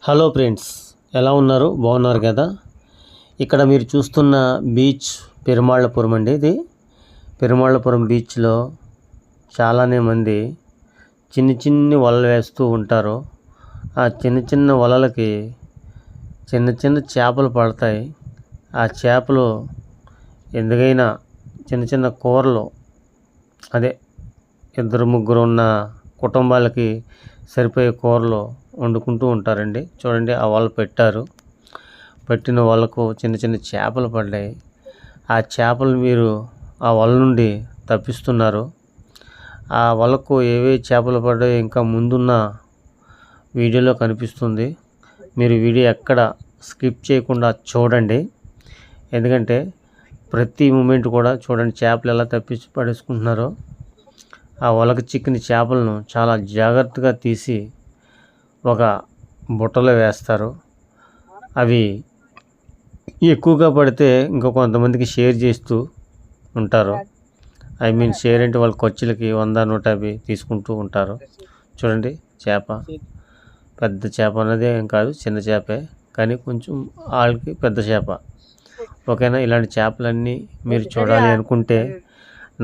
Hello friends, ఎలా ఉన్నారు? బాగున్నారు కదా? ఇక్కడ మీరు చూస్తున్న బీచ్ పెరుమాళ్ళపురం అండి. ఇది పెరుమాళ్ళపురం బీచ్లో చాలానే మంది చిన్ని వలలు వేస్తూ ఉంటారు. ఆ చిన్న వలలకి చిన్న చేపలు పడతాయి. ఆ చేపలు ఎందుకైనా చిన్న కూరలు, అదే ఇద్దరు ముగ్గురు ఉన్న కుటుంబాలకి సరిపోయే కూరలు వండుకుంటూ ఉంటారండి. చూడండి, ఆ వల పెట్టిన వలకు చిన్న చేపలు పడ్డాయి. ఆ చేపలు మీరు ఆ వల నుండి తప్పిస్తున్నారు. ఆ వలకు ఏవే చేపలు పడ్డాయో ఇంకా ముందున్న వీడియోలో కనిపిస్తుంది. మీరు వీడియో ఎక్కడ స్కిప్ చేయకుండా చూడండి. ఎందుకంటే ప్రతి మూమెంట్ కూడా చూడండి, చేపలు ఎలా తప్పించి పడేసుకుంటున్నారో. ఆ వలకు చిక్కిన చేపలను చాలా జాగ్రత్తగా తీసి ఒక బుట్టలో వేస్తారు. అవి ఎక్కువగా పడితే ఇంకా కొంతమందికి షేర్ చేస్తూ ఉంటారు. షేర్ అంటే వాళ్ళ ఖర్చులకి 100-150 తీసుకుంటూ ఉంటారు. చూడండి, చేప పెద్ద చేప అన్నది ఏం కాదు, చిన్న చేపే, కానీ కొంచెం వాళ్ళకి పెద్ద చేప. ఓకేనా? ఇలాంటి చేపలన్నీ మీరు చూడాలి అనుకుంటే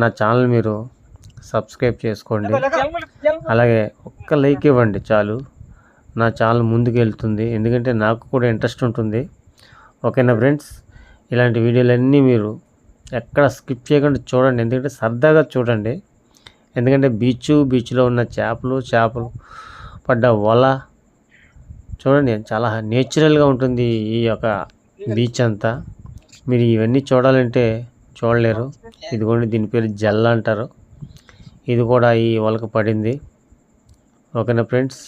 నా ఛానల్ మీరు సబ్స్క్రైబ్ చేసుకోండి. అలాగే ఒక్క లైక్ ఇవ్వండి చాలు, నా ఛానల్ ముందుకు వెళ్తుంది. ఎందుకంటే నాకు కూడా ఇంట్రెస్ట్ ఉంటుంది. ఓకేనా ఫ్రెండ్స్? ఇలాంటి వీడియోలన్నీ మీరు ఎక్కడ స్కిప్ చేయకుండా చూడండి. ఎందుకంటే సరదాగా చూడండి. ఎందుకంటే బీచ్లో ఉన్న చేపలు పడ్డ వల చూడండి, చాలా నేచురల్గా ఉంటుంది ఈ యొక్క బీచ్ అంతా. మీరు ఇవన్నీ చూడాలంటే చూడలేరు. ఇదిగోండి, దీని పేరు జల్ల అంటారు. ఇది కూడా ఈ వలకు పడింది. ఓకేనా ఫ్రెండ్స్?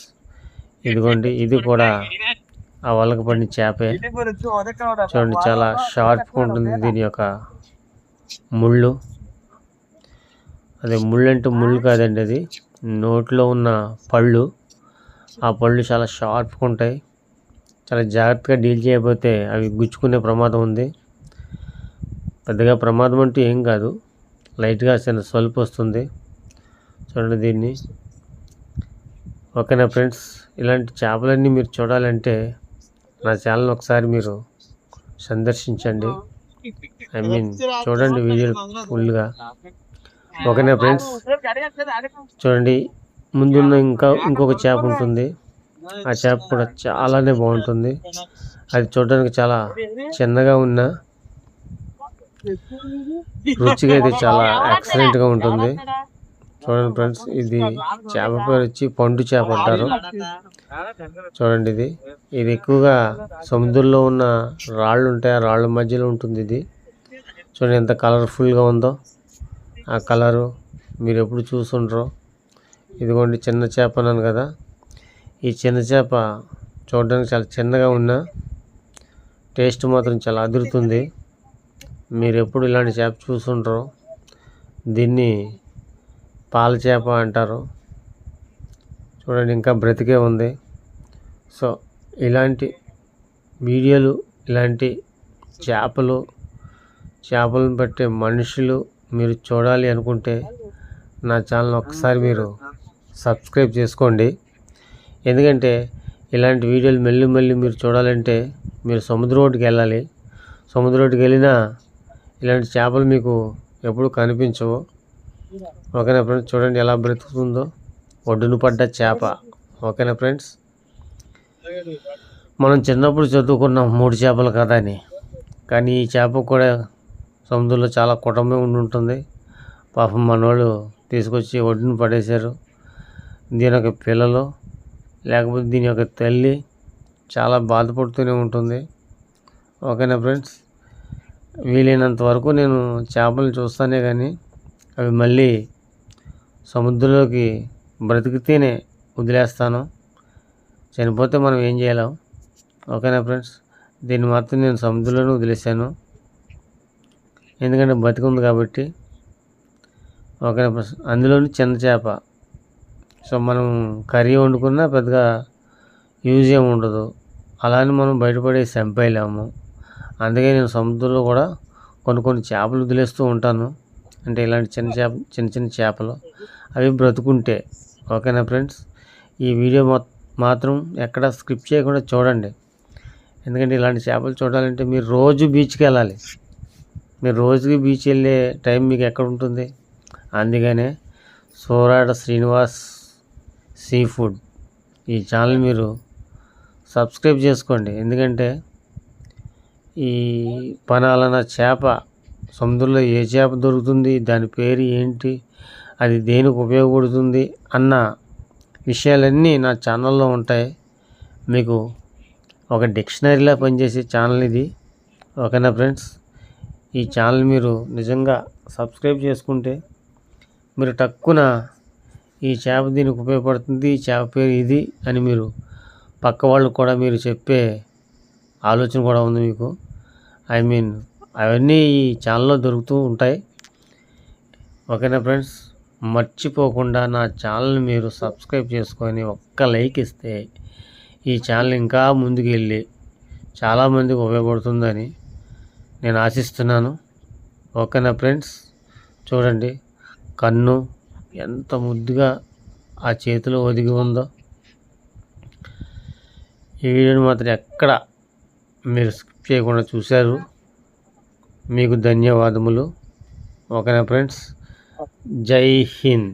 ఇదిగోండి, ఇది కూడా ఆ వలకు పడిన చేపే. చూడండి, చాలా షార్ప్గా ఉంటుంది దీని యొక్క ముళ్ళు. అదే ముళ్ళు అంటే ముళ్ళు కాదండి, అది నోట్లో ఉన్న పళ్ళు. ఆ పళ్ళు చాలా షార్ప్గా ఉంటాయి. చాలా జాగ్రత్తగా డీల్ చేయకపోతే అవి గుచ్చుకునే ప్రమాదం ఉంది. పెద్దగా ప్రమాదం అంటూ ఏం కాదు, లైట్గా చిన్న స్వల్ప్ వస్తుంది. చూడండి దీన్ని. ఓకేనా ఫ్రెండ్స్? ఇలాంటి చేపలన్నీ మీరు చూడాలంటే నా ఛానల్ ఒకసారి మీరు సందర్శించండి. చూడండి వీడియోలు ఫుల్గా. ఓకేనా ఫ్రెండ్స్? చూడండి, ముందున్న ఇంకొక చేప ఉంటుంది. ఆ చేప కూడా చాలానే బాగుంటుంది. అది చూడడానికి చాలా చిన్నగా ఉన్నా రుచిగా అయితే చాలా ఎక్సలెంట్గా ఉంటుంది. చూడండి ఫ్రెండ్స్, ఇది చేప పేరు వచ్చి పండు చేప అంటారు. చూడండి, ఇది ఎక్కువగా సముద్రంలో ఉన్న రాళ్ళు ఉంటాయి, ఆ రాళ్ళ మధ్యలో ఉంటుంది ఇది. చూడండి ఎంత కలర్ఫుల్గా ఉందో. ఆ కలరు మీరు ఎప్పుడు చూసుండ్రో. ఇదిగోండి, చిన్న చేప అన్నాను కదా. ఈ చిన్న చేప చూడడానికి చాలా చిన్నగా ఉన్నా టేస్ట్ మాత్రం చాలా అదురుతుంది. మీరు ఎప్పుడు ఇలాంటి చేప చూసుండ్రో. దీన్ని పాల చేప అంటారు. చూడండి, ఇంకా బ్రతికే ఉంది. సో ఇలాంటి వీడియోలు, ఇలాంటి చేపలను పట్టే మనుషులు మీరు చూడాలి అనుకుంటే నా ఛానల్ ఒకసారి మీరు సబ్స్క్రైబ్ చేసుకోండి. ఎందుకంటే ఇలాంటి వీడియోలు మళ్ళీ మీరు చూడాలంటే మీరు సముద్రం ఒడ్డుకి వెళ్ళాలి. సముద్రం ఒడ్డుకి వెళ్ళినా ఇలాంటి చేపలు మీకు ఎప్పుడు కనిపించవు. ఓకేనా ఫ్రెండ్స్? చూడండి ఎలా బ్రతుకుతుందో, ఒడ్డున పడ్డ చేప. ఓకేనా ఫ్రెండ్స్? మనం చిన్నప్పుడు చదువుకున్నాం 3 చేపల కథ అని. కానీ ఈ చేప కూడా సముద్రంలో చాలా కుటుంబం ఉంటుంది. పాపం మనోళ్ళు తీసుకొచ్చి ఒడ్డున పడేశారు. దీని యొక్క పిల్లలు, లేకపోతే దీని యొక్క తల్లి చాలా బాధపడుతూనే ఉంటుంది. ఓకేనా ఫ్రెండ్స్? వీలైనంత వరకు నేను చేపలు చూస్తానే కానీ అవి మళ్ళీ సముద్రంలోకి బ్రతికితేనే వదిలేస్తాను. చనిపోతే మనం ఏం చేయలేం. ఓకేనా ఫ్రెండ్స్? దీన్ని మాత్రం నేను సముద్రంలోనే వదిలేసాను, ఎందుకంటే బతికుంది కాబట్టి. ఓకేనా ఫ్రెండ్స్? అందులోని చిన్న చేప. సో మనం కర్రీ వండుకున్నా పెద్దగా యూజ్ ఏమి ఉండదు. అలానే మనం బయటపడేసి చంపేయలేము. అందుకే నేను సముద్రంలో కూడా కొన్ని చేపలు వదిలేస్తూ ఉంటాను. అంటే ఇలాంటి చిన్న చేపలు అవి బ్రతుకుంటే. ఓకేనా ఫ్రెండ్స్? ఈ వీడియో మాత్రం ఎక్కడ స్కిప్ చేయకుండా చూడండి. ఎందుకంటే ఇలాంటి చేపలు చూడాలంటే మీరు రోజు బీచ్కి వెళ్ళాలి. మీరు రోజుకి బీచ్ వెళ్ళే టైం మీకు ఎక్కడ ఉంటుంది? అందుకనే సోరాడ శ్రీనివాస్ సీ ఫుడ్ ఈ ఛానల్ మీరు సబ్స్క్రైబ్ చేసుకోండి. ఎందుకంటే ఈ పనాలన చేప సముద్రంలో ఏ చేప దొరుకుతుంది, దాని పేరు ఏంటి, అది దేనికి ఉపయోగపడుతుంది అన్న విషయాలన్నీ నా ఛానల్లో ఉంటాయి. మీకు ఒక డిక్షనరీలా పనిచేసే ఛానల్ ఇది. ఓకేనా ఫ్రెండ్స్? ఈ ఛానల్ మీరు నిజంగా సబ్స్క్రైబ్ చేసుకుంటే మీరు టక్కున ఈ చేప దీనికి ఉపయోగపడుతుంది, ఈ చేప పేరు ఇది అని మీరు పక్క వాళ్ళకు కూడా మీరు చెప్పే ఆలోచన కూడా ఉంది మీకు. అవన్నీ ఈ ఛానల్లో దొరుకుతూ ఉంటాయి. ఓకేనా ఫ్రెండ్స్? మర్చిపోకుండా నా ఛానల్ని మీరు సబ్స్క్రైబ్ చేసుకొని ఒక్క లైక్ ఇస్తే ఈ ఛానల్ ఇంకా ముందుకు వెళ్ళి చాలామందికి ఉపయోగపడుతుందని నేను ఆశిస్తున్నాను. ఓకేనా ఫ్రెండ్స్? చూడండి, కన్ను ఎంత ముద్దుగా ఆ చేతిలో ఒదిగి ఉందో. ఈ వీడియోని మాత్రం ఎక్కడ మీరు స్కిప్ చేయకుండా చూశారు, మీకు ధన్యవాదములు. ఓకేనా ఫ్రెండ్స్? జై హింద్.